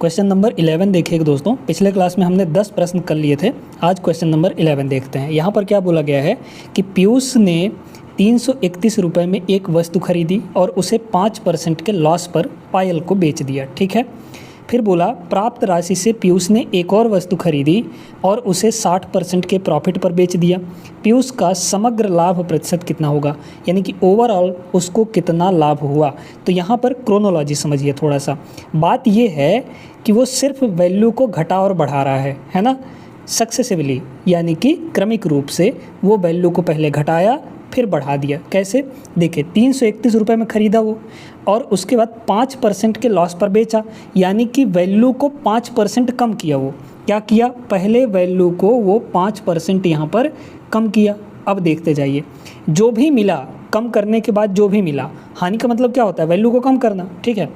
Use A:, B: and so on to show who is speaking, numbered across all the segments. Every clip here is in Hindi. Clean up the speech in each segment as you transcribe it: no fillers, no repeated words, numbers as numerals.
A: क्वेश्चन नंबर 11 देखिए दोस्तों, पिछले क्लास में हमने 10 प्रश्न कर लिए थे। आज क्वेश्चन नंबर 11 देखते हैं। यहाँ पर क्या बोला गया है कि पीयूष ने 331 रुपये में एक वस्तु खरीदी और उसे 5% के लॉस पर पायल को बेच दिया। ठीक है। फिर बोला प्राप्त राशि से पीयूष ने एक और वस्तु खरीदी और उसे 60% के प्रॉफिट पर बेच दिया। पीयूष का समग्र लाभ प्रतिशत कितना होगा, यानी कि ओवरऑल उसको कितना लाभ हुआ। तो यहाँ पर क्रोनोलॉजी समझिए थोड़ा सा। बात ये है कि वो सिर्फ वैल्यू को घटा और बढ़ा रहा है ना, सक्सेसिवली, यानी कि क्रमिक रूप से वो वैल्यू को पहले घटाया फिर बढ़ा दिया। कैसे, देखिए 331 रुपये में ख़रीदा वो और उसके बाद 5% के लॉस पर बेचा, यानी कि वैल्यू को 5% कम किया। वो क्या किया, पहले वैल्यू को वो 5% यहाँ पर कम किया। अब देखते जाइए, जो भी मिला कम करने के बाद जो भी मिला, हानि का मतलब क्या होता है, वैल्यू को कम करना। ठीक है,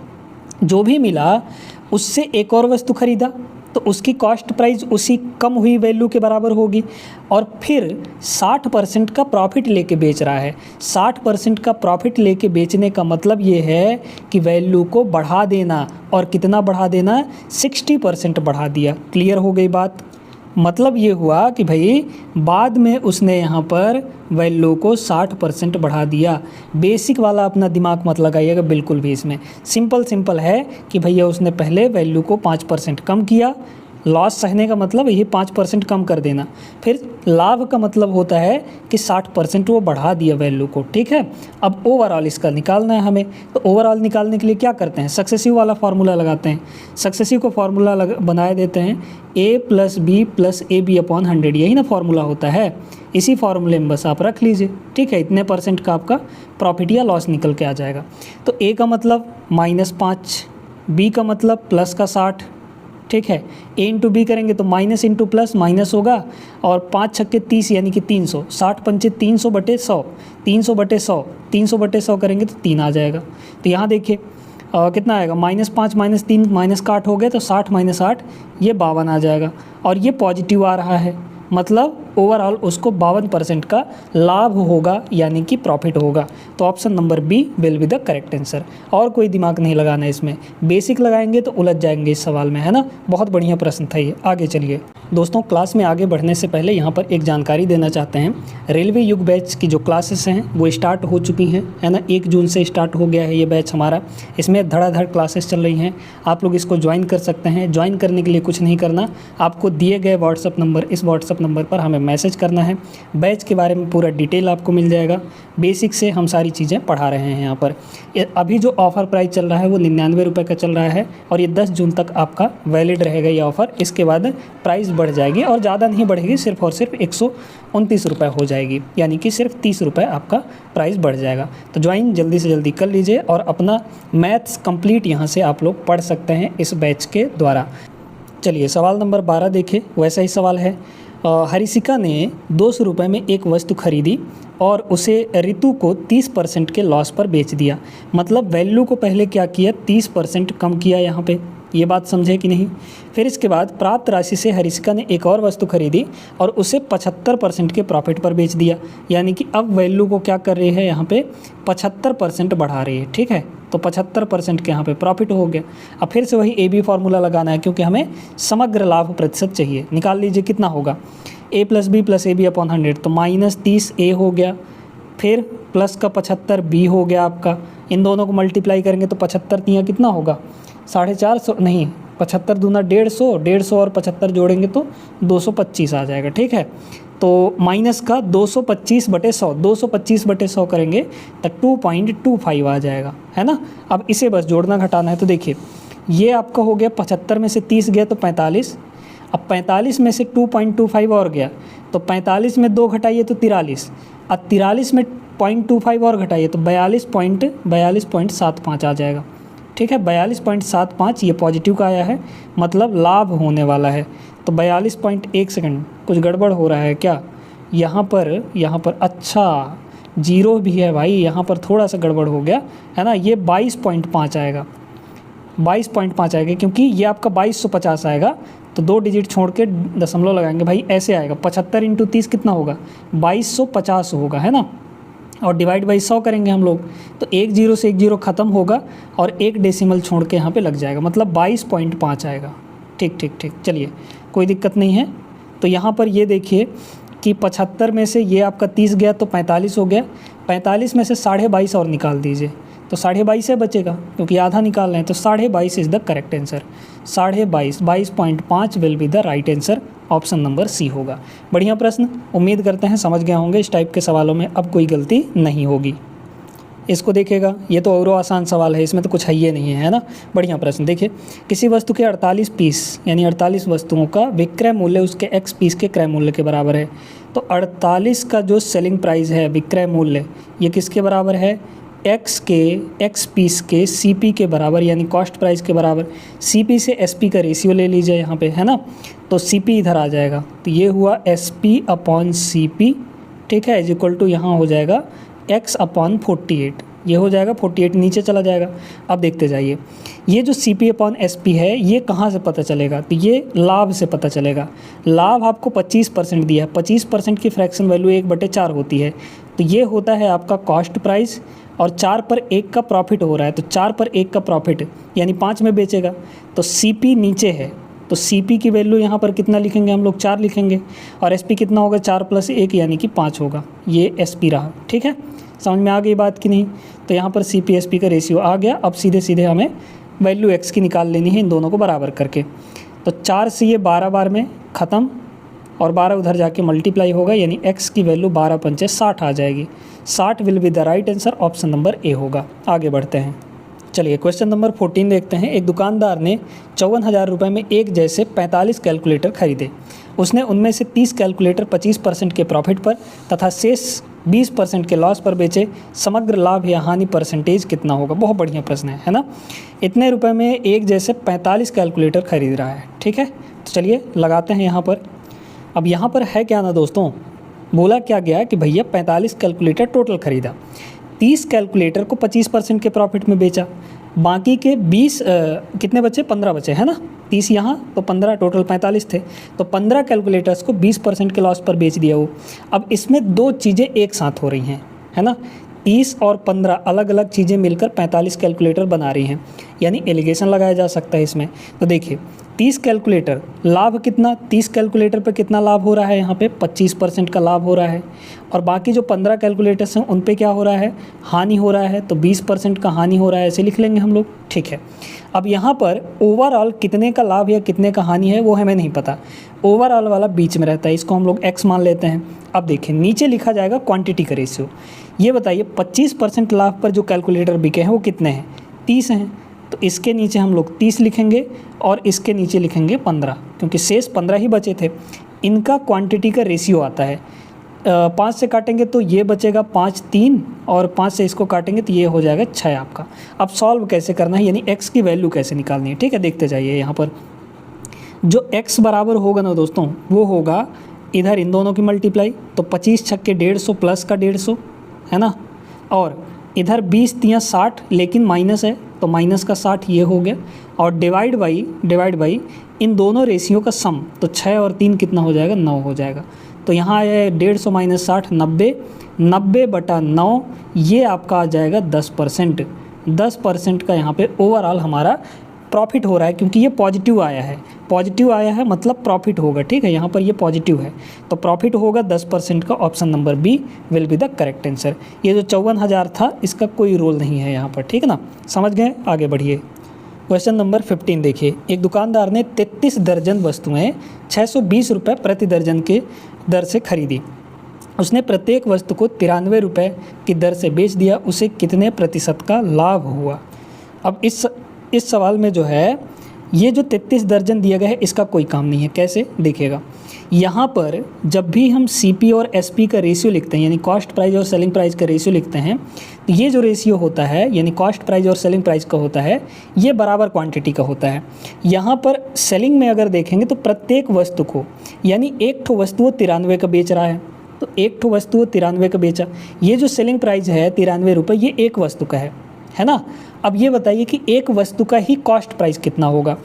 A: जो भी मिला उससे एक और वस्तु खरीदा तो उसकी कॉस्ट प्राइस उसी कम हुई वैल्यू के बराबर होगी और फिर 60% का प्रॉफिट लेके बेच रहा है। 60% का प्रॉफिट लेके बेचने का मतलब ये है कि वैल्यू को बढ़ा देना, और कितना बढ़ा देना, 60% बढ़ा दिया। क्लियर हो गई बात। मतलब ये हुआ कि भाई बाद में उसने यहाँ पर वैल्यू को 60% बढ़ा दिया। बेसिक वाला अपना दिमाग मत लगाइएगा बिल्कुल भी, इसमें सिंपल है कि भैया उसने पहले वैल्यू को 5% कम किया। लॉस सहने का मतलब ये 5% कम कर देना। फिर लाभ का मतलब होता है कि 60% वो बढ़ा दिया वैल्यू को। ठीक है, अब ओवरऑल इसका निकालना है हमें। तो ओवरऑल निकालने के लिए क्या करते हैं, सक्सेसिव वाला फार्मूला लगाते हैं। सक्सेसिव को फार्मूला बनाए देते हैं a+b+ab/100, यही ना फार्मूला होता है। इसी फार्मूले में बस आप रख लीजिए। ठीक है, इतने % का आपका प्रॉफिट या लॉस निकल के आ जाएगा। तो a का मतलब -5, b का मतलब प्लस का 60। ठीक है, a इंटू बी करेंगे तो माइनस इंटू प्लस माइनस होगा, और 5 छक्के 30 यानी कि 300, 60 पंचे 300/100, 300/100, 300/100 करेंगे तो 3 आ जाएगा। तो यहाँ देखिए कितना आएगा, -5 -3 माइनस का 8 हो गया, तो 60 - 8 ये 52 आ जाएगा। और ये पॉजिटिव आ रहा है, मतलब ओवरऑल उसको 52% का लाभ होगा, यानी कि प्रॉफिट होगा। तो option number B will be the correct answer. और कोई दिमाग नहीं लगाना इसमें, बेसिक लगाएंगे तो उलझ जाएंगे इस सवाल में, है ना। बहुत बढ़िया प्रश्न था ये। आगे चलिए दोस्तों, क्लास में आगे बढ़ने से पहले यहाँ पर एक जानकारी देना चाहते हैं। रेलवे युग बैच की जो क्लासेस हैं वो स्टार्ट हो चुकी हैं, है ना। 1 जून से स्टार्ट हो गया है ये बैच हमारा। इसमें धड़ाधड़ क्लासेस चल रही हैं, आप लोग इसको ज्वाइन कर सकते हैं। ज्वाइन करने के लिए कुछ नहीं करना, आपको दिए गए व्हाट्सअप नंबर, इस व्हाट्सअप नंबर पर हमें मैसेज करना है। बैच के बारे में पूरा डिटेल आपको मिल जाएगा। बेसिक से हम सारी चीज़ें पढ़ा रहे हैं यहाँ पर। अभी जो ऑफ़र प्राइस चल रहा है वो 99 रुपये का चल रहा है, और ये 10 जून तक आपका वैलिड रहेगा ये ऑफ़र। इसके बाद प्राइस बढ़ जाएगी, और ज़्यादा नहीं बढ़ेगी, सिर्फ और सिर्फ 129 रुपये हो जाएगी, यानी कि सिर्फ 30 रुपये आपका प्राइस बढ़ जाएगा। तो ज्वाइन जल्दी से जल्दी कर लीजिए, और अपना मैथ्स कंप्लीट यहाँ से आप लोग पढ़ सकते हैं इस बैच के द्वारा। चलिए सवाल नंबर 12 देखिए, वैसा ही सवाल है। हरिशिका ने 200 रुपये में एक वस्तु खरीदी और उसे ऋतु को 30% के लॉस पर बेच दिया। मतलब वैल्यू को पहले क्या किया, 30% कम किया यहाँ पे। ये बात समझे कि नहीं। फिर इसके बाद प्राप्त राशि से हरिशिका ने एक और वस्तु खरीदी और उसे 75% के प्रॉफिट पर बेच दिया, यानी कि अब वैल्यू को क्या कर रही है, यहाँ पे 75% बढ़ा रही है। ठीक है, तो 75% के यहाँ पे प्रॉफिट हो गया। अब फिर से वही AB फार्मूला लगाना है, क्योंकि हमें समग्र लाभ प्रतिशत चाहिए। निकाल लीजिए कितना होगा, a+b+ab/100, तो -30 A हो गया, फिर प्लस का 75 B हो गया आपका। इन दोनों को मल्टीप्लाई करेंगे तो 75 तियाँ कितना होगा, 450, नहीं 75 दूना 150, 150 और 75 जोड़ेंगे तो 225 आ जाएगा। ठीक है, तो माइनस का 225/100, 225/100 करेंगे तो 2.25 आ जाएगा, है ना। अब इसे बस जोड़ना घटाना है। तो देखिए ये आपका हो गया, 75 में से 30 गया तो 45। अब 45 में से 2.25 और गया, तो 45 में 2 घटाइए तो 43। अब 43 में 0.25 और घटाइए तो 42.75 आ जाएगा। ठीक है, 42.75 ये पॉजिटिव का आया है, मतलब लाभ होने वाला है। तो 42.1 सेकंड, कुछ गड़बड़ हो रहा है क्या यहाँ पर अच्छा जीरो भी है भाई, यहाँ पर थोड़ा सा गड़बड़ हो गया, है ना। ये 22.5 आएगा, 22.5 आएगा, क्योंकि ये आपका 2250 आएगा। तो 2 डिजिट छोड़ के दशमलव लगाएंगे भाई, ऐसे आएगा। 75 × 30 कितना होगा, 2250 होगा, है ना। और डिवाइड बाई 100 करेंगे हम लोग, तो एक जीरो से एक जीरो ख़त्म होगा और एक डेसिमल छोड़ के यहाँ पे लग जाएगा, मतलब 22.5 आएगा। ठीक ठीक ठीक, चलिए कोई दिक्कत नहीं है। तो यहाँ पर ये देखिए कि 75 में से ये आपका 30 गया तो 45 हो गया, 45 में से 22.5 और निकाल दीजिए तो 22.5 से बचेगा, क्योंकि आधा निकाल रहे हैं, तो 22.5 is the correct answer. 22.5 22.5 will be the right answer, option number C होगा। बढ़िया प्रश्न, उम्मीद करते हैं समझ गए होंगे। इस टाइप के सवालों में अब कोई गलती नहीं होगी। इसको देखेगा, ये तो और आसान सवाल है, इसमें तो कुछ है ही नहीं है ना। बढ़िया प्रश्न देखिए, किसी वस्तु के 48 पीस यानी 48 वस्तुओं का विक्रय मूल्य उसके x पीस के क्रय मूल्य के बराबर है। तो 48 का जो सेलिंग प्राइस है, विक्रय मूल्य, ये किसके बराबर है? x पीस के CP के बराबर, यानी कॉस्ट प्राइस के बराबर। CP से SP का रेशियो ले लीजिए यहाँ पे, है ना, तो CP इधर आ जाएगा, तो ये हुआ SP/CP, ठीक है, इज इक्वल टू यहाँ हो जाएगा x/48, ये हो जाएगा 48 नीचे चला जाएगा। अब देखते जाइए, ये जो CP/SP है ये कहाँ से पता चलेगा? तो ये लाभ से पता चलेगा। लाभ आपको 25% दिया है, 25% की फ्रैक्शन वैल्यू 1/4 होती है, तो ये होता है आपका कॉस्ट प्राइस, और 4 पर 1 का प्रॉफिट हो रहा है, तो 4 पर 1 का प्रॉफिट यानी 5 में बेचेगा, तो CP नीचे है, तो CP की वैल्यू यहाँ पर कितना लिखेंगे हम लोग? 4 लिखेंगे, और SP कितना होगा? 4 + 1 यानी कि 5 होगा, ये SP रहा। ठीक है, समझ में आ गई बात कि नहीं? तो यहाँ पर CP SP का रेशियो आ गया। अब सीधे सीधे हमें वैल्यू x की निकाल लेनी है इन दोनों को बराबर करके। तो 4 से ये 12 बार में ख़त्म, और 12 उधर जाके मल्टीप्लाई होगा, यानी x की वैल्यू 12 × 5 = 60 आ जाएगी। 60 will be the right answer, option number A होगा। आगे बढ़ते हैं, चलिए क्वेश्चन नंबर 14 देखते हैं। एक दुकानदार ने 54,000 रुपये में एक जैसे 45 कैलकुलेटर खरीदे। उसने उनमें से 30 कैलकुलेटर 25% के प्रॉफिट पर तथा शेष 20% के लॉस पर बेचे। समग्र लाभ या हानि परसेंटेज कितना होगा? बहुत बढ़िया प्रश्न है ना। इतने रुपए में एक जैसे 45 कैलकुलेटर खरीद रहा है, ठीक है। तो चलिए लगाते हैं यहाँ पर। अब यहाँ पर है क्या ना दोस्तों, बोला क्या गया कि भैया 45 कैलकुलेटर टोटल खरीदा, 30 कैलकुलेटर को 25% के प्रॉफिट में बेचा, बाकी के 20 कितने बचे? 15 बचे, है ना। 30 यहाँ तो 15, टोटल 45 थे, तो 15 कैलकुलेटर्स को 20% के लॉस पर बेच दिया वो। अब इसमें दो चीज़ें एक साथ हो रही हैं, है ना। 30 और 15 अलग अलग चीज़ें मिलकर 45 कैलकुलेटर बना रही हैं, यानी एलिगेशन लगाया जा सकता है इसमें। तो देखिए 30 कैलकुलेटर लाभ कितना, 30 कैलकुलेटर पे कितना लाभ हो रहा है? यहाँ पे 25% का लाभ हो रहा है, और बाकी जो 15 कैलकुलेटर्स हैं उन पे क्या हो रहा है? हानि हो रहा है, तो 20% का हानि हो रहा है, ऐसे लिख लेंगे हम लोग, ठीक है। अब यहाँ पर ओवरऑल कितने का लाभ या कितने का हानि है वो हमें नहीं पता, ओवरऑल वाला बीच में रहता है, इसको हम लोग x मान लेते हैं। अब देखिए नीचे लिखा जाएगा क्वांटिटी का रेशियो। ये बताइए 25% लाभ पर जो कैलकुलेटर बिके हैं वो कितने हैं? 30 हैं, तो इसके नीचे हम लोग 30 लिखेंगे और इसके नीचे लिखेंगे 15, क्योंकि शेष 15 ही बचे थे। इनका क्वांटिटी का रेशियो आता है 5 से काटेंगे तो ये बचेगा 5 3, और 5 से इसको काटेंगे तो ये हो जाएगा 6 आपका। अब सॉल्व कैसे करना है, यानी x की वैल्यू कैसे निकालनी है, ठीक है। देखते जाइए यहाँ पर जो x बराबर होगा ना दोस्तों, वो होगा इधर इन दोनों की मल्टीप्लाई, तो 25 छक्के 150 प्लस का 150, है ना, और इधर 20 तियाँ 60, लेकिन माइनस है तो माइनस का 60 ये हो गया, और डिवाइड बाई इन दोनों रेशियो का सम, तो 6 और 3 कितना हो जाएगा? 9 हो जाएगा। तो यहाँ है 150 माइनस 60 90, 90/9, ये आपका आ जाएगा 10%। 10% का यहाँ पे ओवरऑल हमारा प्रॉफिट हो रहा है, क्योंकि ये पॉजिटिव आया है, पॉजिटिव आया है मतलब प्रॉफिट होगा, ठीक है। यहाँ पर ये पॉजिटिव है तो प्रॉफिट होगा 10% का, option number B will be the correct answer. ये जो 54,000 था इसका कोई रोल नहीं है यहाँ पर, ठीक है ना, समझ गए। आगे बढ़िए, क्वेश्चन नंबर 15 देखिए। एक दुकानदार ने 33 दर्जन वस्तुएं 620 रुपये प्रति दर्जन के दर से खरीदी। उसने प्रत्येक वस्तु को 93 रुपये की दर से बेच दिया, उसे कितने प्रतिशत का लाभ हुआ? अब इस सवाल में जो है ये जो 33 दर्जन दिया गया है इसका कोई काम नहीं है। कैसे देखिएगा, यहाँ पर जब भी हम CP और SP का रेशियो लिखते हैं, यानी कॉस्ट प्राइस और सेलिंग प्राइस का रेशियो लिखते हैं, तो ये जो रेशियो होता है यानी कॉस्ट प्राइस और सेलिंग प्राइस का होता है, ये बराबर क्वांटिटी का होता है। यहाँ पर सेलिंग में अगर देखेंगे तो प्रत्येक वस्तु को, यानी एक ठो वस्तु वो 93 का बेच रहा है, तो एक ठो वस्तु वो 93 का बेचा। ये जो सेलिंग प्राइस है 93 रुपये, ये एक वस्तु का है ना। अब ये बताइए कि एक वस्तु का ही कॉस्ट प्राइस कितना होगा।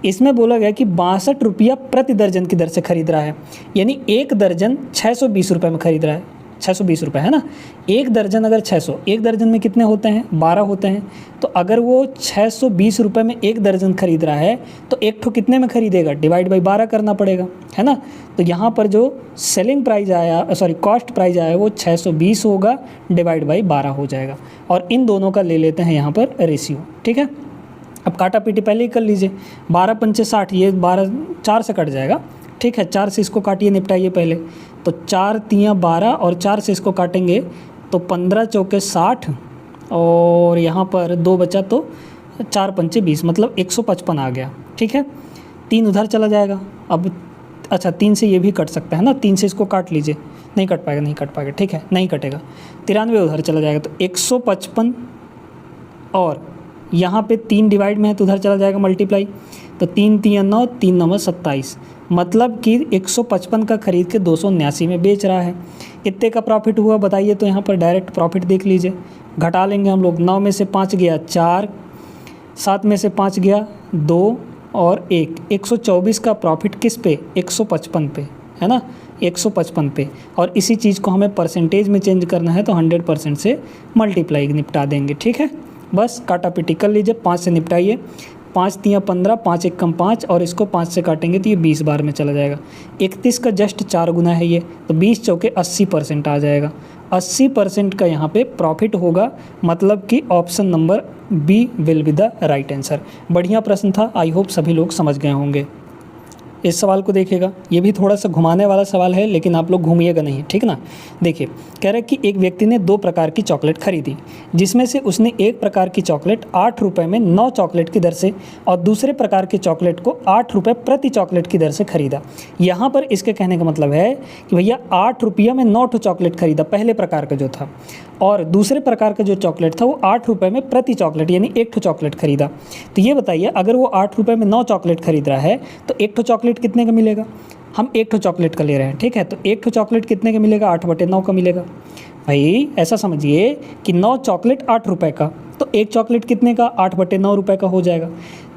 A: इसमें बोला गया कि 62 रुपया प्रति दर्जन की दर से खरीद रहा है, यानी एक दर्जन 620 रुपये में खरीद रहा है, 620 रुपये है ना। एक दर्जन अगर 600, एक दर्जन में कितने होते हैं, 12 होते हैं। तो अगर वो 620 रुपये में एक दर्जन खरीद रहा है तो एक ठो कितने में खरीदेगा, डिवाइड बाई 12 करना पड़ेगा, है ना। तो यहाँ पर जो सेलिंग प्राइस आया, सॉरी कॉस्ट प्राइस आया वो 620 होगा, डिवाइड बाई 12 हो जाएगा। और इन दोनों का ले लेते हैं यहाँ पर रेशियो, ठीक है। अब काटा पीटी पहले ही कर लीजिए, 12 पंचे 60, ये 12 4 से कट जाएगा, ठीक है। 4 से इसको काटिए, निपटाइए पहले। तो 4 तियाँ 12 और 4 से इसको काटेंगे तो 15 चौके 60 और यहाँ पर 2 बचा तो 4 पंचे 20, मतलब 155 आ गया, ठीक है। 3 उधर चला जाएगा। अब अच्छा 3 से ये भी कट सकता है ना, 3 से इसको काट लीजिए, नहीं कट पाएगा, नहीं कट पाएगा, ठीक है, नहीं कटेगा। 93 उधर चला जाएगा तो 155 और यहाँ पे 3 डिवाइड में है तो उधर चला जाएगा मल्टीप्लाई, तो 3 तियाँ 9, 3 9 27, मतलब कि 155 का खरीद के 279 में बेच रहा है। कितने का प्रॉफिट हुआ बताइए। तो यहाँ पर डायरेक्ट प्रॉफिट देख लीजिए, घटा लेंगे हम लोग। 9 में से 5 गया 4, 7 में से 5 गया 2 और 1, 124 का प्रॉफिट किस पे, 155 पे, है ना, 155 पे। और इसी चीज़ को हमें परसेंटेज में चेंज करना है तो 100% से मल्टीप्लाई निपटा देंगे, ठीक है। बस काटा पीटी कर लीजिए, 5 से निपटाइए। 5 तियाँ 15, 5 एक कम 5 और इसको 5 से काटेंगे तो ये 20 बार में चला जाएगा। 31 का जस्ट 4 गुना है ये, तो 20 चौके 80% आ जाएगा। 80% का यहाँ पे प्रॉफिट होगा, मतलब कि option number B will be the right answer. बढ़िया प्रश्न था, आई होप सभी लोग समझ गए होंगे। इस सवाल को देखिएगा, ये भी थोड़ा सा घुमाने वाला सवाल है लेकिन आप लोग घूमिएगा नहीं, ठीक ना। देखिए कह रहा है कि एक व्यक्ति ने 2 प्रकार की चॉकलेट खरीदी, जिसमें से उसने एक प्रकार की चॉकलेट 8 रुपये में 9 चॉकलेट की दर से और दूसरे प्रकार की चॉकलेट को 8 रुपये प्रति चॉकलेट की दर से खरीदा। यहाँ पर इसके कहने का मतलब है कि भैया 8 रुपये में 9 चॉकलेट खरीदा पहले प्रकार का जो था, और दूसरे प्रकार का जो चॉकलेट था वो 8 रुपये में प्रति चॉकलेट यानी एक ठो चॉकलेट खरीदा। तो ये बताइए अगर वो 8 रुपये में 9 चॉकलेट खरीद रहा है तो एक ठो चॉकलेट कितने का मिलेगा। हम एक ठो चॉकलेट का ले रहे हैं, ठीक है। तो एक ठो चॉकलेट कितने का मिलेगा, 8/9 का मिलेगा। भाई ऐसा समझिए कि 9 चॉकलेट 8 रुपये का, तो एक चॉकलेट कितने का, 8/9 रुपये का हो जाएगा।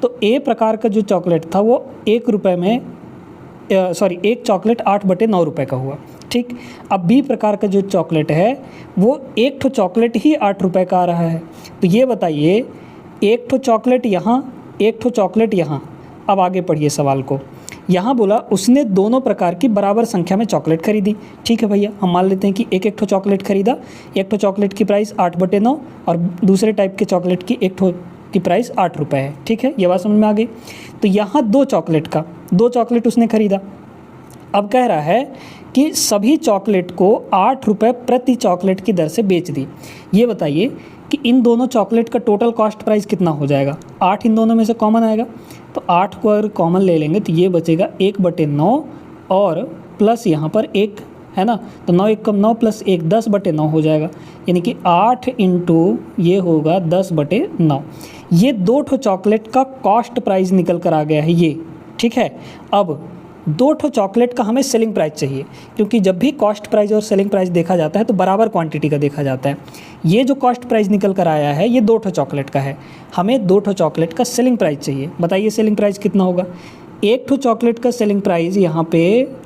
A: तो ए प्रकार का जो चॉकलेट था वो 1 रुपये में एक चॉकलेट 8/9 रुपये का हुआ, ठीक। अब बी प्रकार का जो चॉकलेट है वो एक ठो चॉकलेट ही 8 रुपये का आ रहा है। तो ये बताइए एक ठो चॉकलेट यहाँ, एक ठो चॉकलेट यहाँ। अब आगे पढ़िए सवाल को। यहाँ बोला उसने दोनों प्रकार की बराबर संख्या में चॉकलेट खरीदी, ठीक है भैया। हम मान लेते हैं कि एक ठो चॉकलेट खरीदा, एक ठो चॉकलेट की प्राइस 8/9 और दूसरे टाइप के चॉकलेट की एक ठो की प्राइस 8 रुपये है, ठीक है। ये बात समझ में आ गई। तो यहाँ 2 चॉकलेट उसने खरीदा। अब कह रहा है कि सभी चॉकलेट को 8 रुपये प्रति चॉकलेट की दर से बेच दी। ये बताइए कि इन दोनों चॉकलेट का टोटल कॉस्ट प्राइस कितना हो जाएगा। 8 इन दोनों में से कॉमन आएगा, तो 8 को अगर कॉमन ले लेंगे तो ये बचेगा 1/9 और प्लस यहाँ पर 1 है ना, तो 9 1 कम 9 प्लस 1 10/9 हो जाएगा, यानी कि 8 इंटू ये होगा 10/9। ये 2 ठो चॉकलेट का कॉस्ट प्राइस निकल कर आ गया है ये, ठीक है। अब 2 ठो चॉकलेट का हमें सेलिंग प्राइस चाहिए, क्योंकि जब भी कॉस्ट प्राइस और सेलिंग प्राइस देखा जाता है तो बराबर क्वांटिटी का देखा जाता है। ये जो कॉस्ट प्राइस निकल कर आया है ये 2 ठो चॉकलेट का है, हमें 2 ठो चॉकलेट का सेलिंग प्राइस चाहिए। बताइए सेलिंग प्राइस कितना होगा। एक ठो चॉकलेट का सेलिंग प्राइस यहाँ पे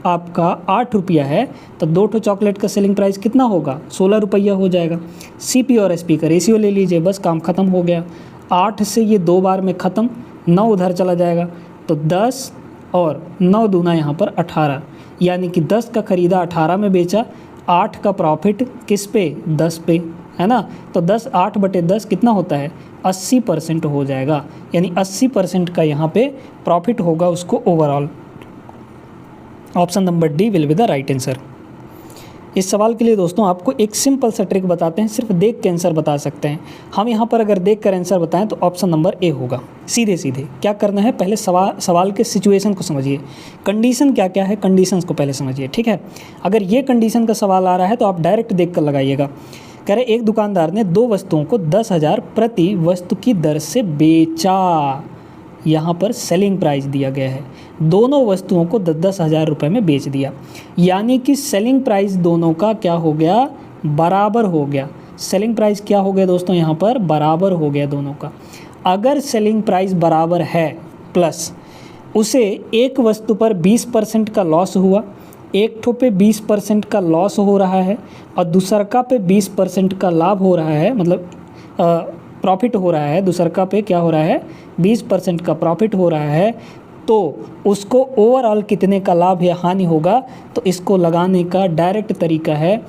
A: आपका 8 रुपया है, तो 2 ठो चॉकलेट का सेलिंग प्राइस कितना होगा, 16 रुपया हो जाएगा। CP और SP का रेशियो ले लीजिए, बस काम ख़त्म हो गया। 8 से ये 2 बार में ख़त्म, 9 उधर चला जाएगा, तो 10 और 9 दूना यहाँ पर 18, यानी कि 10 का ख़रीदा 18 में बेचा, 8 का प्रॉफिट किस पे, 10 पे, है ना। तो 10 8/10 कितना होता है, 80% हो जाएगा, यानी 80% का यहाँ पे प्रॉफिट होगा उसको overall. Option number D will be the right answer. इस सवाल के लिए दोस्तों आपको एक सिंपल सा ट्रिक बताते हैं, सिर्फ देख के आंसर बता सकते हैं हम। यहाँ पर अगर देख कर आंसर बताएं तो ऑप्शन नंबर ए होगा। सीधे सीधे क्या करना है, पहले सवाल के सिचुएशन को समझिए, कंडीशन क्या क्या है, कंडीशंस को पहले समझिए, ठीक है। अगर ये कंडीशन का सवाल आ रहा है तो आप डायरेक्ट देख कर लगाइएगा। कह रहे एक दुकानदार ने 2 वस्तुओं को 10,000 प्रति वस्तु की दर से बेचा। यहाँ पर सेलिंग प्राइस दिया गया है, दोनों वस्तुओं को 10,000 रुपये में बेच दिया, यानी कि सेलिंग प्राइस दोनों का क्या हो गया, बराबर हो गया। सेलिंग प्राइस क्या हो गया दोस्तों, यहाँ पर बराबर हो गया दोनों का। अगर सेलिंग प्राइस बराबर है प्लस उसे एक वस्तु पर 20% का लॉस हुआ, एक ठो पे 20% का लॉस हो रहा है और दूसरका पे 20% का लाभ हो रहा है, मतलब प्रॉफिट हो रहा है, दूसरका पे क्या हो रहा है 20% का प्रॉफिट हो रहा है, तो उसको ओवरऑल कितने का लाभ या हानि होगा, तो इसको लगाने का डायरेक्ट तरीका है।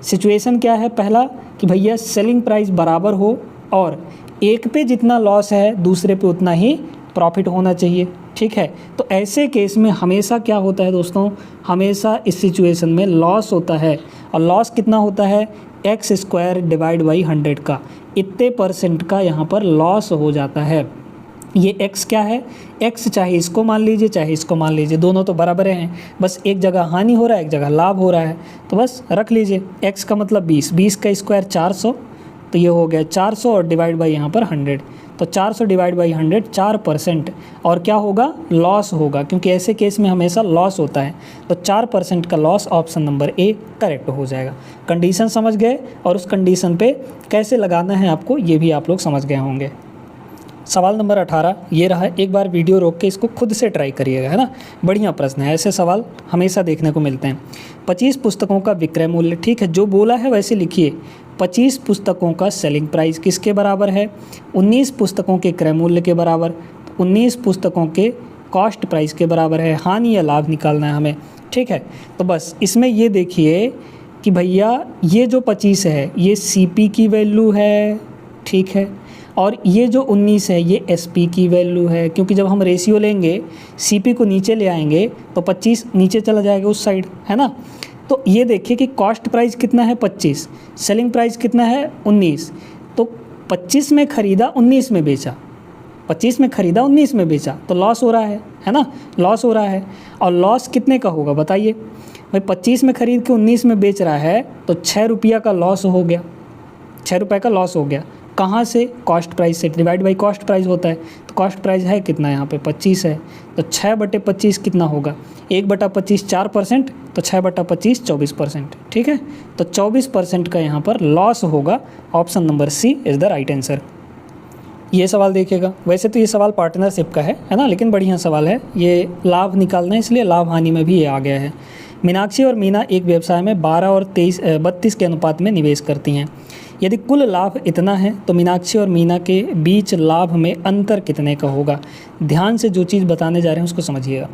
A: सिचुएशन क्या है, पहला कि भैया सेलिंग प्राइस बराबर हो और एक पे जितना लॉस है दूसरे पे उतना ही प्रॉफिट होना चाहिए, ठीक है। तो ऐसे केस में हमेशा क्या होता है दोस्तों, हमेशा इस सिचुएशन में लॉस होता है, और लॉस कितना होता है x² डिवाइड बाई 100 का, इतने % का यहाँ पर लॉस हो जाता है। ये x क्या है, x चाहे इसको मान लीजिए चाहे इसको मान लीजिए, दोनों तो बराबर हैं, बस एक जगह हानि हो रहा है एक जगह लाभ हो रहा है, तो बस रख लीजिए x का मतलब 20, 20 का स्क्वायर 400, तो ये हो गया 400 और डिवाइड बाई यहाँ पर 100, तो 400 डिवाइड बाई 100 4%, और क्या होगा लॉस होगा, क्योंकि ऐसे केस में हमेशा लॉस होता है, तो 4% का loss, option number A correct हो जाएगा। कंडीशन समझ गए, और उस कंडीशन पे कैसे लगाना है आपको ये भी आप लोग समझ गए होंगे। सवाल नंबर 18 ये रहा, एक बार वीडियो रोक के इसको खुद से ट्राई करिएगा, है ना, बढ़िया प्रश्न है, ऐसे सवाल हमेशा देखने को मिलते हैं। 25 पुस्तकों का विक्रय मूल्य, ठीक है, जो बोला है वैसे लिखिए। 25 पुस्तकों का सेलिंग प्राइस किसके बराबर है, 19 पुस्तकों के क्रय मूल्य के बराबर, 19 पुस्तकों के कॉस्ट प्राइस के बराबर है, हानि या लाभ निकालना है हमें, ठीक है। तो बस इसमें ये देखिए कि भैया ये जो 25 है ये CP की वैल्यू है, ठीक है, और ये जो 19 है ये SP की वैल्यू है, क्योंकि जब हम रेशियो लेंगे CP को नीचे ले आएंगे तो 25 नीचे चला जाएगा उस साइड, है ना। तो ये देखिए कि कॉस्ट प्राइस कितना है 25, सेलिंग प्राइस कितना है 19, तो 25 में ख़रीदा 19 में बेचा, 25 में ख़रीदा 19 में बेचा, तो लॉस हो रहा है ना, लॉस हो रहा है। और लॉस कितने का होगा बताइए भाई, 25 में ख़रीद के 19 में बेच रहा है तो 6 रुपया का लॉस हो गया, 6 रुपये का लॉस हो गया। कहाँ से, कॉस्ट प्राइस से, डिवाइड बाई कॉस्ट प्राइस होता है, तो कॉस्ट प्राइस है कितना यहाँ पे 25 है, तो 6/25 कितना होगा, 1/25 4%, तो 6/25 24%, ठीक है। तो 24% का यहाँ पर लॉस होगा, option number C is the right answer. ये सवाल देखिएगा, वैसे तो ये सवाल पार्टनरशिप का है ना, लेकिन बढ़िया सवाल है, ये लाभ निकालना है इसलिए लाभ हानि में भी ये आ गया है। मीनाक्षी और मीना एक व्यवसाय में 12 और 32 के अनुपात में निवेश करती हैं। यदि कुल लाभ इतना है तो मीनाक्षी और मीना के बीच लाभ में अंतर कितने का होगा। ध्यान से जो चीज़ बताने जा रहे हैं उसको समझिएगा।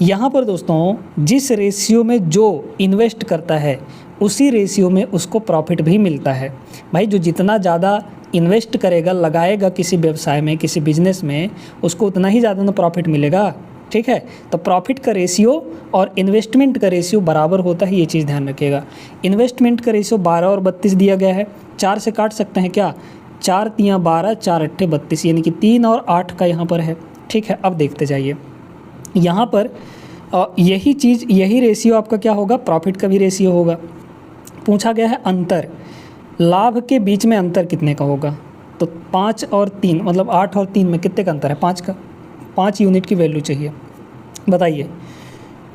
A: यहाँ पर दोस्तों जिस रेशियो में जो इन्वेस्ट करता है उसी रेशियो में उसको प्रॉफिट भी मिलता है। भाई जो जितना ज़्यादा इन्वेस्ट करेगा, लगाएगा किसी व्यवसाय में, किसी बिजनेस में, उसको उतना ही ज़्यादा ना प्रॉफिट मिलेगा, ठीक है। तो प्रॉफिट का रेशियो और इन्वेस्टमेंट का रेशियो बराबर होता है, ये चीज़ ध्यान रखिएगा। इन्वेस्टमेंट का रेशियो 12 और 32 दिया गया है, 4 से काट सकते हैं क्या, 4 × 12 4 × 32, यानी कि 3 और 8 का यहाँ पर है, ठीक है। अब देखते जाइए यहाँ पर यही चीज़, यही रेशियो आपका क्या होगा, प्रॉफिट का भी रेशियो होगा। पूछा गया है अंतर, लाभ के बीच में अंतर कितने का होगा, तो 5 और 3 मतलब 8 और 3 में कितने का अंतर है, 5 का, 5 यूनिट की वैल्यू चाहिए, बताइए।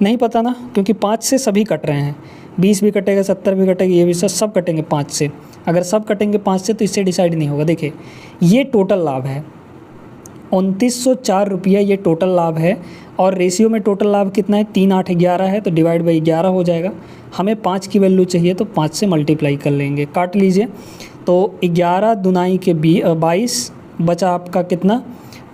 A: नहीं पता ना, क्योंकि 5 से सभी कट रहे हैं, 20 भी कटेगा, 70 भी कटेगा, ये भी सब कटेंगे 5 से। अगर सब कटेंगे 5 से तो इससे डिसाइड नहीं होगा। देखिए ये टोटल लाभ है 2904 रुपया, ये टोटल लाभ है, और रेशियो में टोटल लाभ कितना है 3 8 11 है, तो डिवाइड बाई 11 हो जाएगा। हमें 5 की वैल्यू चाहिए तो 5 से मल्टीप्लाई कर लेंगे, काट लीजिए। तो 11 दूनाई के 22 बचा आपका कितना,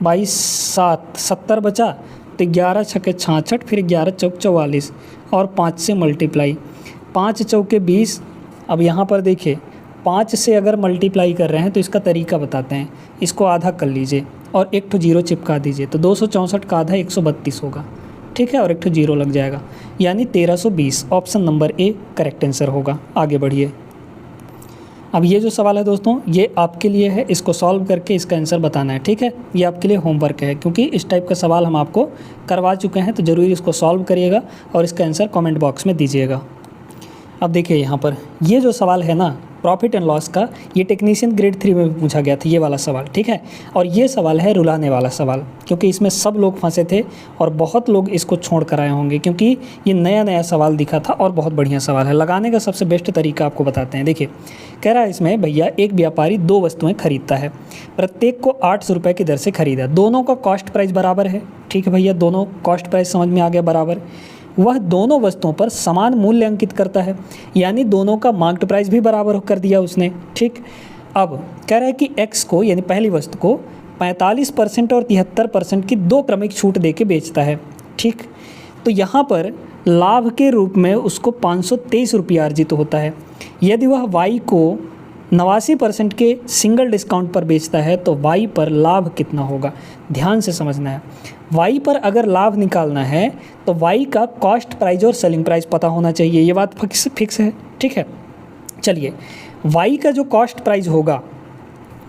A: 22 7 70 बचा, तो 11 छके 66, फिर 11 चौक 44 और 5 से मल्टीप्लाई, 5 चौके 20। अब यहाँ पर देखिए 5 से अगर मल्टीप्लाई कर रहे हैं तो इसका तरीका बताते हैं, इसको आधा कर लीजिए और एक ठो जीरो चिपका दीजिए, तो 264 का आधा 132 होगा, ठीक है, और एक ठो जीरो लग जाएगा, यानी 1320। Option number A correct answer होगा। आगे बढ़िए। अब ये जो सवाल है दोस्तों ये आपके लिए है, इसको सॉल्व करके इसका आंसर बताना है, ठीक है। ये आपके लिए होमवर्क है, क्योंकि इस टाइप का सवाल हम आपको करवा चुके हैं, तो ज़रूर इसको सॉल्व करिएगा और इसका आंसर कमेंट बॉक्स में दीजिएगा। अब देखिए यहाँ पर ये जो सवाल है ना प्रॉफिट एंड लॉस का, ये टेक्नीशियन ग्रेड 3 में भी पूछा गया था ये वाला सवाल, ठीक है। और ये सवाल है रुलाने वाला सवाल, क्योंकि इसमें सब लोग फंसे थे और बहुत लोग इसको छोड़ कर आए होंगे, क्योंकि ये नया नया सवाल दिखा था और बहुत बढ़िया सवाल है। लगाने का सबसे बेस्ट तरीका आपको बताते हैं। देखिए कह रहा है इसमें, भैया एक व्यापारी 2 वस्तुएं खरीदता है, प्रत्येक को 800 रुपये की दर से खरीदा, दोनों का कॉस्ट प्राइस बराबर है, ठीक है भैया, दोनों कॉस्ट प्राइस समझ में आ गया बराबर। वह दोनों वस्तुओं पर समान मूल्य अंकित करता है, यानी दोनों का मार्क्ड प्राइस भी बराबर कर दिया उसने। ठीक, अब कह रहा है कि एक्स को यानी पहली वस्तु को 45% और 73% की दो क्रमिक छूट दे के बेचता है। ठीक, तो यहाँ पर लाभ के रूप में उसको 523 रुपया अर्जित होता है। यदि वह वाई को 89% के सिंगल डिस्काउंट पर बेचता है तो वाई पर लाभ कितना होगा, ध्यान से समझना है। वाई पर अगर लाभ निकालना है तो वाई का कॉस्ट प्राइस और सेलिंग प्राइस पता होना चाहिए, ये बात फिक्स है। ठीक है, चलिए वाई का जो कॉस्ट प्राइस होगा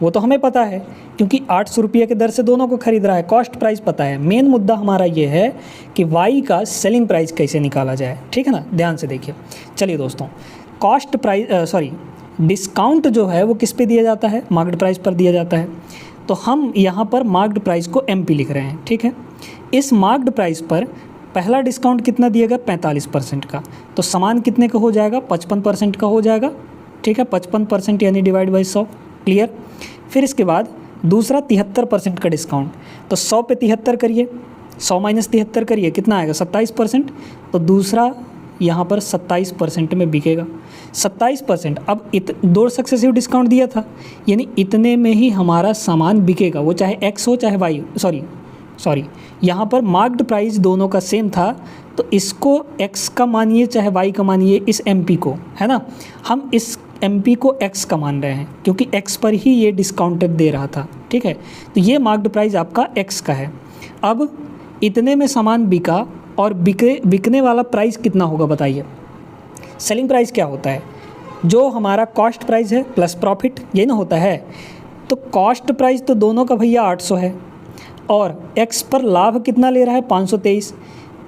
A: वो तो हमें पता है क्योंकि 800 रुपये के दर से दोनों को खरीद रहा है, कॉस्ट प्राइस पता है। मेन मुद्दा हमारा ये है कि वाई का सेलिंग प्राइस कैसे निकाला जाए। ठीक है ना, ध्यान से देखिए। चलिए दोस्तों, कॉस्ट प्राइस डिस्काउंट जो है वो किस पे दिया जाता है, मार्क्ड प्राइस पर दिया जाता है। तो हम यहाँ पर मार्क्ड प्राइस को MP लिख रहे हैं। ठीक है, इस मार्क्ड प्राइस पर पहला डिस्काउंट कितना दिएगा, 45% का, तो सामान कितने का हो जाएगा, 55% का हो जाएगा। ठीक है, 55% यानी डिवाइड बाई 100, क्लियर। फिर इसके बाद दूसरा 73% का डिस्काउंट, तो 100 पे 73 करिए, 100 माइनस 73 करिए, कितना आएगा 27%, तो दूसरा यहाँ पर 27% में बिकेगा। 27%, अब दो सक्सेसिव डिस्काउंट दिया था यानी इतने में ही हमारा सामान बिकेगा, वो चाहे एक्स हो चाहे वाई, सॉरी यहाँ पर मार्क्ड प्राइस दोनों का सेम था, तो इसको एक्स का मानिए चाहे वाई का मानिए, इस MP को, है ना, हम इस MP को एक्स का मान रहे हैं क्योंकि एक्स पर ही ये डिस्काउंटेड दे रहा था। ठीक है, तो ये मार्क्ड प्राइस आपका एक्स का है। अब इतने में सामान बिका और बिकने वाला प्राइस कितना होगा बताइए। सेलिंग प्राइस क्या होता है, जो हमारा कॉस्ट प्राइस है प्लस प्रॉफिट, ये ना होता है। तो कॉस्ट प्राइस तो दोनों का भैया 800 है और एक्स पर लाभ कितना ले रहा है, 523।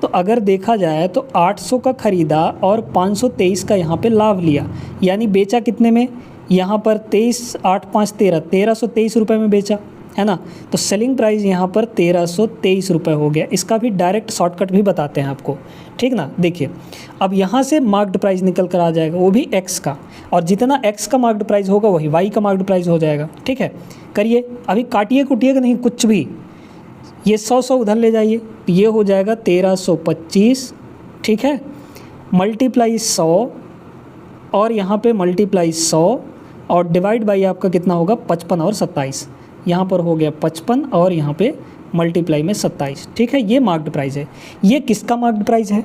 A: तो अगर देखा जाए तो 800 का ख़रीदा और 523 का यहाँ पे लाभ लिया, यानी बेचा कितने में, यहाँ पर 23 8 5 13 1323 रुपये में बेचा, है ना। तो सेलिंग प्राइस यहाँ पर 1323 रुपये हो गया। इसका भी डायरेक्ट शॉर्टकट भी बताते हैं आपको, ठीक ना। देखिए अब यहाँ से मार्क्ड प्राइस निकल कर आ जाएगा, वो भी एक्स का, और जितना एक्स का मार्क्ड प्राइस होगा वही वाई का मार्क्ड प्राइस हो जाएगा। ठीक है, करिए, अभी काटिए कुटिएगा नहीं कुछ भी, ये 100 उधर ले जाइए, तो ये हो जाएगा 1325। ठीक है, मल्टीप्लाई 100 और यहाँ पे मल्टीप्लाई 100 और डिवाइड बाई आपका कितना होगा 55 और 27, यहाँ पर हो गया 55 और यहाँ पे मल्टीप्लाई में 27। ठीक है, ये मार्क्ड प्राइस है। ये किसका मार्क्ड प्राइस है,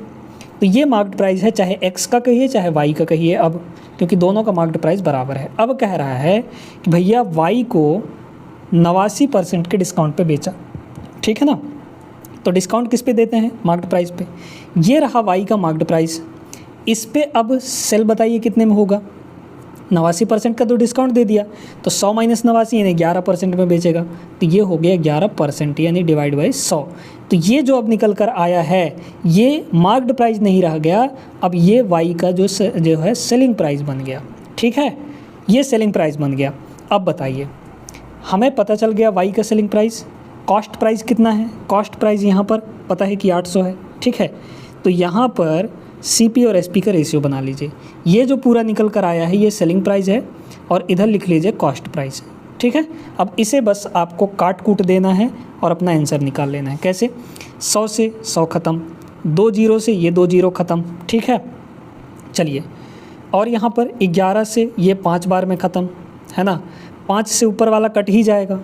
A: तो ये मार्क्ड प्राइस है, चाहे एक्स का कहिए चाहे वाई का कहिए, अब क्योंकि दोनों का मार्क्ड प्राइस बराबर है। अब कह रहा है कि भैया वाई को 89% के डिस्काउंट पे बेचा, ठीक है ना। तो डिस्काउंट किस पे देते हैं, मार्क्ड प्राइस पे। ये रहा वाई का मार्क्ड प्राइस, इस पे अब सेल बताइए कितने में होगा, 89% का तो डिस्काउंट दे दिया, तो 100 माइनस 89 यानी 11% में बेचेगा, तो ये हो गया 11% यानी डिवाइड बाई 100। तो ये जो अब निकल कर आया है ये मार्क्ड प्राइस नहीं रह गया, अब ये वाई का जो है सेलिंग प्राइस बन गया। ठीक है, ये सेलिंग प्राइस बन गया। अब बताइए, हमें पता चल गया वाई का सेलिंग प्राइस, कॉस्ट प्राइस कितना है, कॉस्ट प्राइस यहाँ पर पता है कि 800 है। ठीक है, तो यहाँ पर CP और SP का रेशियो बना लीजिए, ये जो पूरा निकल कर आया है ये सेलिंग प्राइस है और इधर लिख लीजिए कॉस्ट प्राइस। ठीक है, अब इसे बस आपको काट कूट देना है और अपना आंसर निकाल लेना है। कैसे, 100 से 100 ख़त्म, 2 जीरो से ये 2 जीरो ख़त्म। ठीक है, चलिए, और यहाँ पर 11 से ये 5 बार में ख़त्म, है ना। 5 से ऊपर वाला कट ही जाएगा,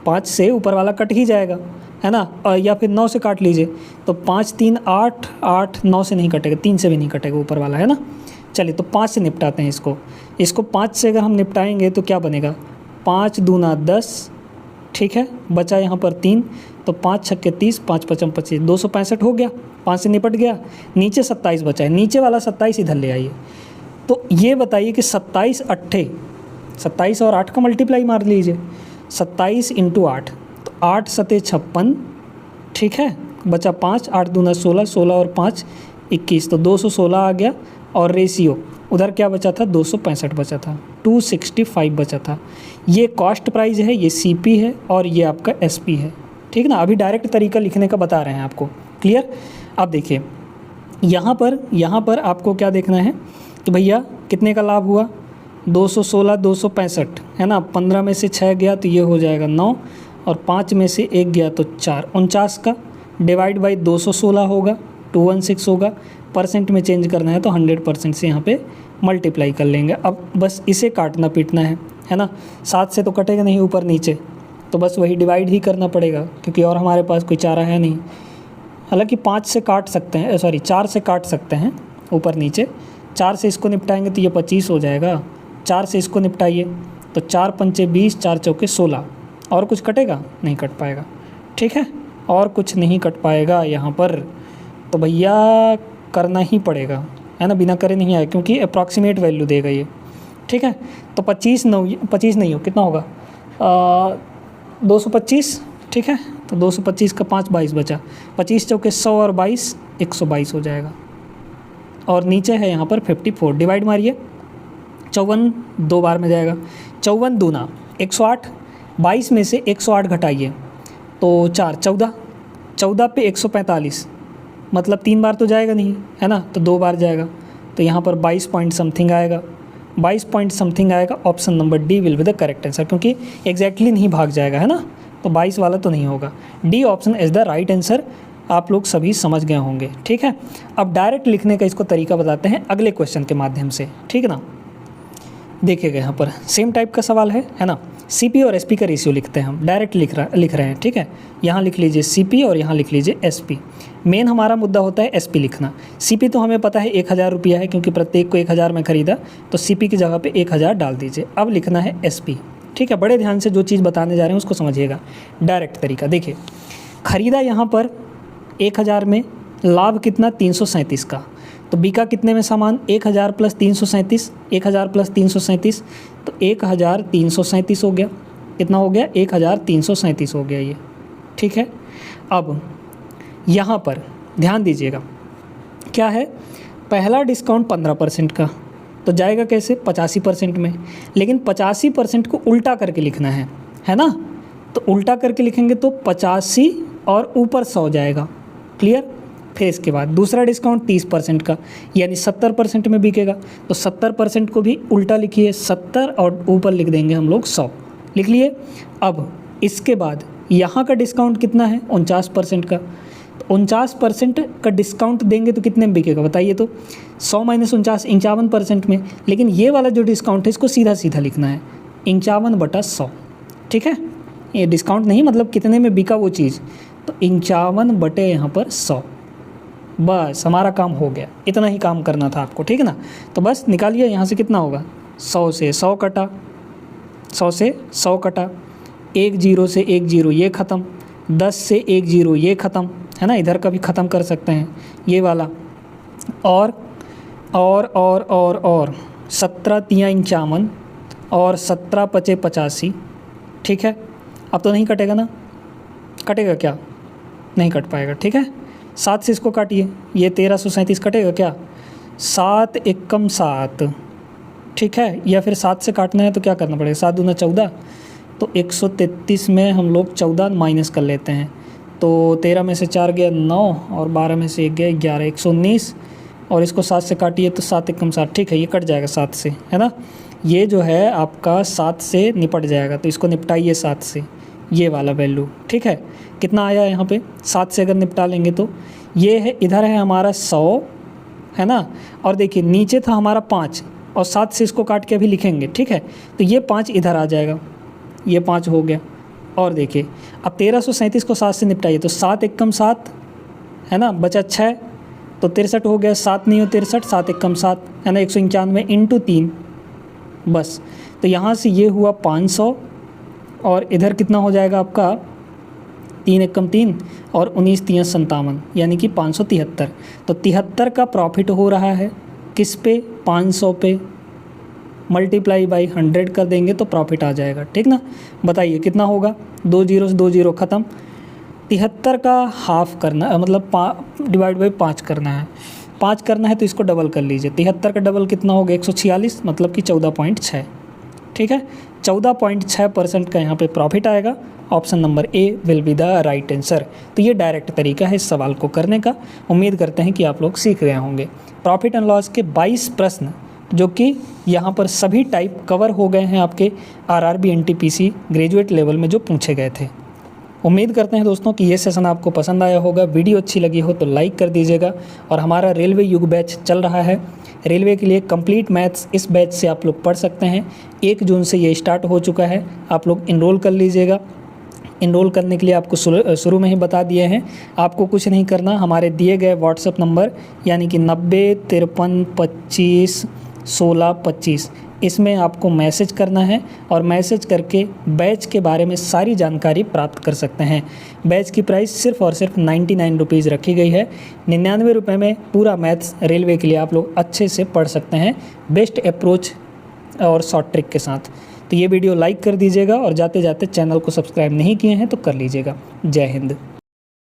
A: 5 से ऊपर वाला कट ही जाएगा, है ना, या फिर 9 से काट लीजिए, तो 5 3 8 8, 9 से नहीं कटेगा, 3 से भी नहीं कटेगा ऊपर वाला, है ना। चलिए, तो 5 से निपटाते हैं इसको 5 से अगर हम निपटाएंगे तो क्या बनेगा, 5 दूना 10। ठीक है, बचा यहाँ पर 3, तो 5 छक्के 30, 5 पचम 25, 265 हो गया, 5 से निपट गया। नीचे 27 बचा है, नीचे वाला 27 इधर ले आइए। तो ये बताइए कि 27 8, 27 और 8 का मल्टीप्लाई मार लीजिए, 27 इंटू 8, तो 8 सते 56। ठीक है, बचा 5, 8 दूना 16, 16 और 5 21, तो 216 आ गया। और रेशियो उधर क्या बचा था, 265 बचा था, 265 बचा था। ये कॉस्ट प्राइस है, ये CP है और ये आपका SP है। ठीक ना, अभी डायरेक्ट तरीका लिखने का बता रहे हैं आपको, क्लियर। अब देखिए यहाँ पर आपको क्या देखना है कि भैया कितने का लाभ हुआ, 216 265, है ना। 15 में से 6 गया तो ये हो जाएगा 9, और 5 में से 1 गया तो 4, 49 का डिवाइड बाई 216 होगा। 216 होगा, परसेंट में चेंज करना है तो 100% से यहाँ पे मल्टीप्लाई कर लेंगे। अब बस इसे काटना पीटना है ना, 7 से तो कटेगा नहीं ऊपर नीचे, तो बस वही डिवाइड ही करना पड़ेगा क्योंकि और हमारे पास कोई चारा है नहीं। हालांकि 5 से काट सकते हैं, 4 से काट सकते हैं ऊपर नीचे, 4 से इसको निपटाएंगे तो ये 25 हो जाएगा, 4 से इसको निपटाइए तो 4 पंचे 20, 4 चौके 16, और कुछ कटेगा नहीं, कट पाएगा। ठीक है, और कुछ नहीं कट पाएगा यहाँ पर, तो भैया करना ही पड़ेगा, है ना, बिना करे नहीं आए क्योंकि अप्रॉक्सीमेट वैल्यू देगा ये। ठीक है, तो 25 नहीं हो, कितना होगा 225। ठीक है, तो 225 का 5 22 बचा, 25 चौके 100 और 22 122 हो जाएगा। और नीचे है यहाँ पर 54, डिवाइड मारिए, 54 2 बार में जाएगा, 54 दूना 108, 22 में से 108 घटाइए तो 4 14, 14 पे 145, मतलब 3 बार तो जाएगा नहीं, है ना, तो 2 बार जाएगा, तो यहाँ पर 22 पॉइंट समथिंग आएगा, 22 पॉइंट समथिंग आएगा। Option number D will be the correct answer, क्योंकि एग्जैक्टली नहीं भाग जाएगा, है ना, तो 22 वाला तो नहीं होगा। D option is the right answer, आप लोग सभी समझ गए होंगे। ठीक है, अब डायरेक्ट लिखने का इसको तरीका बताते हैं अगले क्वेश्चन के माध्यम से। ठीक है ना, देखिएगा यहाँ पर सेम टाइप का सवाल है ना, सीपी और एसपी का रेशियो लिखते हैं हम, डायरेक्ट लिख रहे हैं। ठीक है, यहाँ लिख लीजिए सीपी और यहाँ लिख लीजिए एसपी। मेन हमारा मुद्दा होता है एसपी लिखना। सीपी तो हमें पता है 1000 रुपया है क्योंकि प्रत्येक को 1000 में ख़रीदा, तो सीपी की जगह पे 1000 डाल दीजिए। अब लिखना है एसपी। ठीक है, बड़े ध्यान से जो चीज़ बताने जा रहे हैं उसको समझिएगा। डायरेक्ट तरीका देखिए, ख़रीदा यहाँ पर 1000 में, लाभ कितना 337 का, तो बिका कितने में सामान 1000 प्लस 337, 1000 प्लस 337, तो 1337 हो गया। कितना हो गया 1337 हो गया ये। ठीक है, अब यहाँ पर ध्यान दीजिएगा, क्या है, पहला डिस्काउंट 15% का, तो जाएगा कैसे 85% में, लेकिन 85% को उल्टा करके लिखना है ना, तो उल्टा करके लिखेंगे तो 85 और ऊपर 100 जाएगा। क्लियर, फिर इसके बाद दूसरा डिस्काउंट 30% का, यानी 70% में बिकेगा, तो 70% को भी उल्टा लिखिए, 70 और ऊपर लिख देंगे हम लोग 100, लिख लिए। अब इसके बाद यहाँ का डिस्काउंट कितना है 49% का, तो 49% का डिस्काउंट देंगे तो कितने में बिकेगा बताइए, तो 100 माइनस 49 51% में, लेकिन ये वाला जो डिस्काउंट है इसको सीधा सीधा लिखना है 51/100। ठीक है, ये डिस्काउंट नहीं, मतलब कितने में बिका वो चीज़, तो 51 बटे यहाँ पर 100, बस हमारा काम हो गया। इतना ही काम करना था आपको। ठीक है ना, तो बस निकालिए यहाँ से कितना होगा, 100 से 100 कटा, 100 से 100 कटा, 1 0 से 1 0 ये ख़त्म, 10 से 1 0 ये ख़त्म, है ना, इधर का भी ख़त्म कर सकते हैं ये वाला, और 17 3 51 और 17 5 85। ठीक है, अब तो नहीं कटेगा ना, कटेगा क्या, नहीं कट पाएगा। ठीक है, 7 से इसको काटिए, ये 1337 कटेगा क्या, 7 एकम 7। ठीक है, या फिर 7 से काटना है तो क्या करना पड़ेगा, 7 दूना 14, तो 133 में हम लोग 14 माइनस कर लेते हैं, तो 13 में से 4 गया 9 और 12 में से 1 गया 11, 119, और इसको 7 से काटिए तो 7 एकम 7। ठीक है, ये कट जाएगा 7 से, है ना, ये जो है आपका 7 से निपट जाएगा, तो इसको निपटाइए 7 से, ये वाला वैल्यू। ठीक है, कितना आया यहाँ पे, 7 से अगर निपटा लेंगे तो ये है, इधर है हमारा 100, है ना, और देखिए नीचे था हमारा 5, और 7 से इसको काट के अभी लिखेंगे। ठीक है, तो ये 5 इधर आ जाएगा, ये 5 हो गया, और देखिए अब 1337 को 7 से निपटाइए तो 7 एकम 7, है ना, बचा 6, तो 63 हो गया, 7 नहीं हो 63, 7 एकम 7, है ना, 191 इंटू 3, बस। तो यहाँ से ये हुआ 500, और इधर कितना हो जाएगा आपका 3 एकम 3 और 19 3 57, यानी कि 573। तो 73 का प्रॉफिट हो रहा है किस पे, 500 पे, मल्टीप्लाई बाई 100 कर देंगे तो प्रॉफिट आ जाएगा। ठीक ना, बताइए कितना होगा, 2 0 से 2 0 ख़त्म, 73 का हाफ करना, मतलब डिवाइड बाई 5 करना है, 5 करना है तो इसको डबल कर लीजिए, 73 का डबल कितना होगा 146, मतलब कि 14.6। ठीक है, 14.6% का यहाँ पे प्रॉफिट आएगा। Option number A will be the right answer. तो ये डायरेक्ट तरीका है इस सवाल को करने का। उम्मीद करते हैं कि आप लोग सीख रहे होंगे। प्रॉफिट एंड लॉस के 22 प्रश्न जो कि यहाँ पर सभी टाइप कवर हो गए हैं आपके आरआरबी एनटीपीसी ग्रेजुएट लेवल में जो पूछे गए थे। उम्मीद करते हैं दोस्तों कि ये सेशन आपको पसंद आया होगा। वीडियो अच्छी लगी हो तो लाइक कर दीजिएगा। और हमारा रेलवे युग बैच चल रहा है, रेलवे के लिए कंप्लीट मैथ्स इस बैच से आप लोग पढ़ सकते हैं। 1 जून से ये स्टार्ट हो चुका है, आप लोग इनरोल कर लीजिएगा। इनरोल करने के लिए आपको शुरू में ही बता दिए हैं, आपको कुछ नहीं करना, हमारे दिए गए व्हाट्सएप नंबर यानी कि 90 53 25 16 25 इसमें आपको मैसेज करना है और मैसेज करके बैच के बारे में सारी जानकारी प्राप्त कर सकते हैं। बैच की प्राइस सिर्फ़ और सिर्फ 99 रुपीज़ रखी गई है। 99 रुपये में पूरा मैथ्स रेलवे के लिए आप लोग अच्छे से पढ़ सकते हैं, बेस्ट अप्रोच और शॉर्ट ट्रिक के साथ। तो ये वीडियो लाइक कर दीजिएगा और जाते जाते चैनल को सब्सक्राइब नहीं किए हैं तो कर लीजिएगा। जय हिंद।